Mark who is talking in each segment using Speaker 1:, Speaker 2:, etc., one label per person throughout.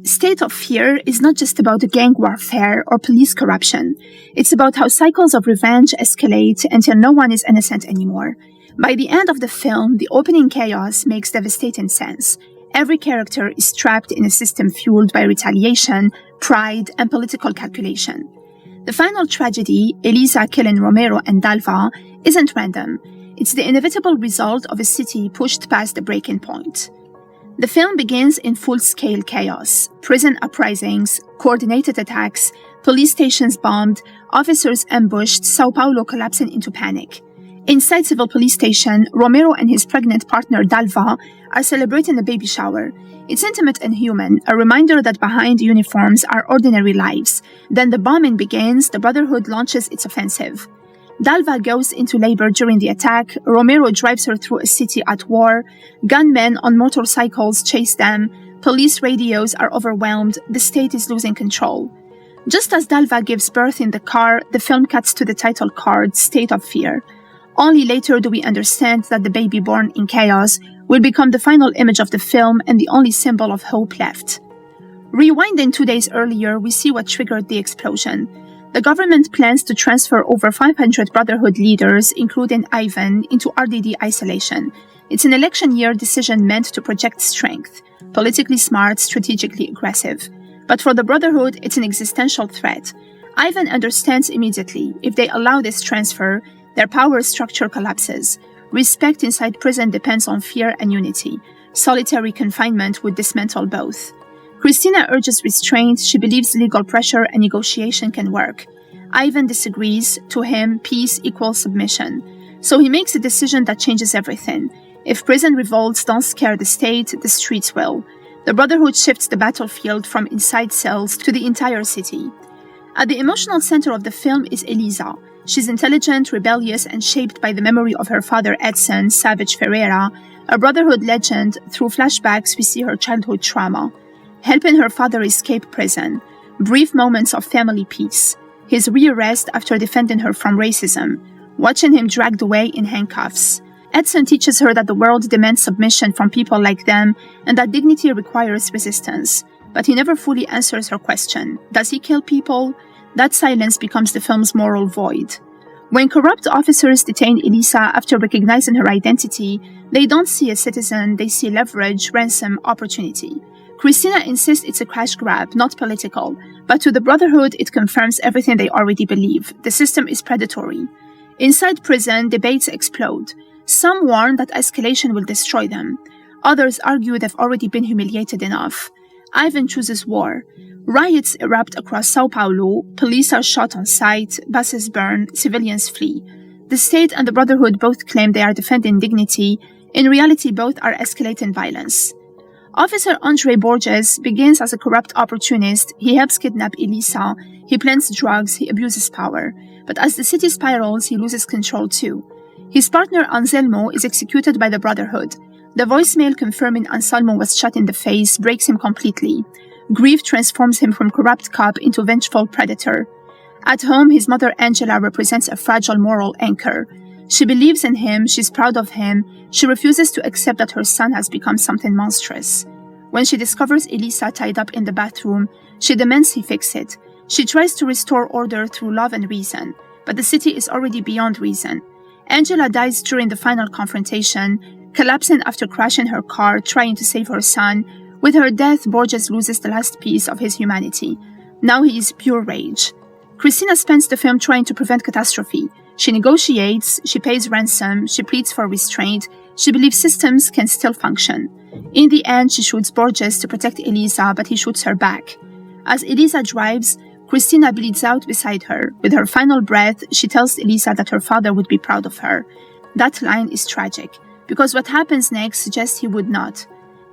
Speaker 1: State of Fear is not just about gang warfare or police corruption. It's about how cycles of revenge escalate until no one is innocent anymore. By the end of the film, the opening chaos makes devastating sense. Every character is trapped in a system fueled by retaliation, pride, and political calculation. The final tragedy, Elisa killing Romero and Dalva, isn't random. It's the inevitable result of a city pushed past the breaking point. The film begins in full-scale chaos. Prison uprisings, coordinated attacks, police stations bombed, officers ambushed, Sao Paulo collapsing into panic. Inside Civil Police Station, Romero and his pregnant partner Dalva are celebrating a baby shower. It's intimate and human, a reminder that behind uniforms are ordinary lives. Then the bombing begins, the Brotherhood launches its offensive. Dalva goes into labor during the attack, Romero drives her through a city at war, gunmen on motorcycles chase them, police radios are overwhelmed, the state is losing control. Just as Dalva gives birth in the car, the film cuts to the title card, State of Fear. Only later do we understand that the baby born in chaos will become the final image of the film and the only symbol of hope left. Rewinding 2 days earlier, we see what triggered the explosion. The government plans to transfer over 500 Brotherhood leaders, including Ivan, into RDD isolation. It's an election year decision meant to project strength, politically smart, strategically aggressive. But for the Brotherhood, it's an existential threat. Ivan understands immediately, if they allow this transfer, their power structure collapses. Respect inside prison depends on fear and unity. Solitary confinement would dismantle both. Christina urges restraint. She believes legal pressure and negotiation can work. Ivan disagrees. To him, peace equals submission. So he makes a decision that changes everything. If prison revolts don't scare the state, the streets will. The Brotherhood shifts the battlefield from inside cells to the entire city. At the emotional center of the film is Elisa. She's intelligent, rebellious, and shaped by the memory of her father Edson, Savage Ferreira, a Brotherhood legend. Through flashbacks, we see her childhood trauma. Helping her father escape prison. Brief moments of family peace. His rearrest after defending her from racism. Watching him dragged away in handcuffs. Edson teaches her that the world demands submission from people like them and that dignity requires resistance. But he never fully answers her question. Does he kill people? That silence becomes the film's moral void. When corrupt officers detain Elisa after recognizing her identity, they don't see a citizen, they see leverage, ransom, opportunity. Christina insists it's a cash grab, not political, but to the Brotherhood it confirms everything they already believe. The system is predatory. Inside prison, debates explode. Some warn that escalation will destroy them. Others argue they've already been humiliated enough. Ivan chooses war. Riots erupt across Sao Paulo, police are shot on sight, buses burn, civilians flee. The state and the Brotherhood both claim they are defending dignity. In reality, both are escalating violence. Officer Andre Borges begins as a corrupt opportunist. He helps kidnap Elisa. He plants drugs. He abuses power. But as the city spirals, he loses control too. His partner Anselmo is executed by the Brotherhood. The voicemail confirming Anselmo was shot in the face breaks him completely. Grief transforms him from corrupt cop into vengeful predator. At home, his mother Angela represents a fragile moral anchor. She believes in him, she's proud of him, she refuses to accept that her son has become something monstrous. When she discovers Elisa tied up in the bathroom, she demands he fix it. She tries to restore order through love and reason, but the city is already beyond reason. Angela dies during the final confrontation, collapsing after crashing her car, trying to save her son. With her death, Borges loses the last piece of his humanity. Now he is pure rage. Christina spends the film trying to prevent catastrophe. She negotiates, she pays ransom, she pleads for restraint, she believes systems can still function. In the end, she shoots Borges to protect Elisa, but he shoots her back. As Elisa drives, Christina bleeds out beside her. With her final breath, she tells Elisa that her father would be proud of her. That line is tragic, because what happens next suggests he would not.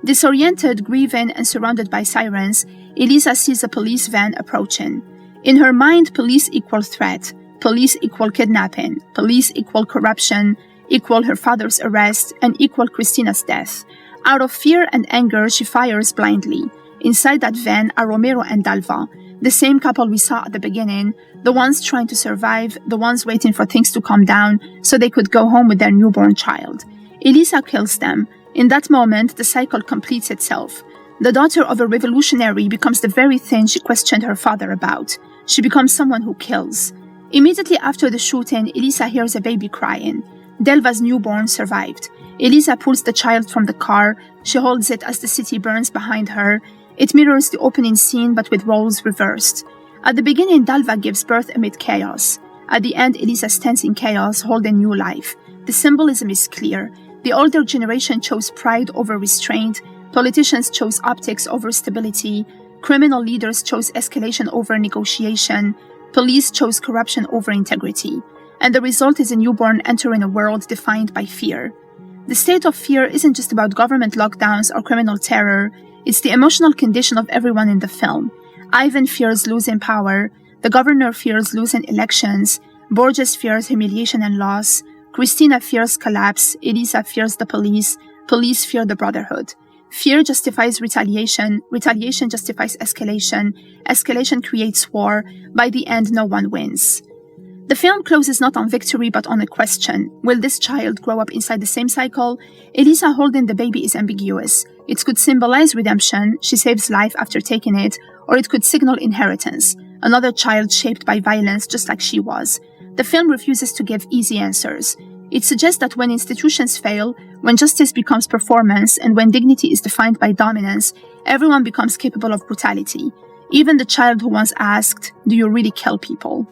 Speaker 1: Disoriented, grieving, and surrounded by sirens, Elisa sees a police van approaching. In her mind, police equal threat. Police equal kidnapping, police equal corruption, equal her father's arrest, and equal Christina's death. Out of fear and anger, she fires blindly. Inside that van are Romero and Dalva, the same couple we saw at the beginning, the ones trying to survive, the ones waiting for things to calm down so they could go home with their newborn child. Elisa kills them. In that moment, the cycle completes itself. The daughter of a revolutionary becomes the very thing she questioned her father about. She becomes someone who kills. Immediately after the shooting, Elisa hears a baby crying. Delva's newborn survived. Elisa pulls the child from the car. She holds it as the city burns behind her. It mirrors the opening scene, but with roles reversed. At the beginning, Delva gives birth amid chaos. At the end, Elisa stands in chaos, holding new life. The symbolism is clear. The older generation chose pride over restraint. Politicians chose optics over stability. Criminal leaders chose escalation over negotiation. Police chose corruption over integrity. And the result is a newborn entering a world defined by fear. The state of fear isn't just about government lockdowns or criminal terror. It's the emotional condition of everyone in the film. Ivan fears losing power. The governor fears losing elections. Borges fears humiliation and loss. Christina fears collapse. Elisa fears the police. Police fear the brotherhood. Fear justifies retaliation. Retaliation justifies escalation. Escalation creates war. By the end, no one wins. The film closes not on victory but on a question. Will this child grow up inside the same cycle? Elisa holding the baby is ambiguous. It could symbolize redemption, she saves life after taking it, or it could signal inheritance, another child shaped by violence just like she was. The film refuses to give easy answers. It suggests that when institutions fail, when justice becomes performance, and when dignity is defined by dominance, everyone becomes capable of brutality. Even the child who once asked, "Do you really kill people?"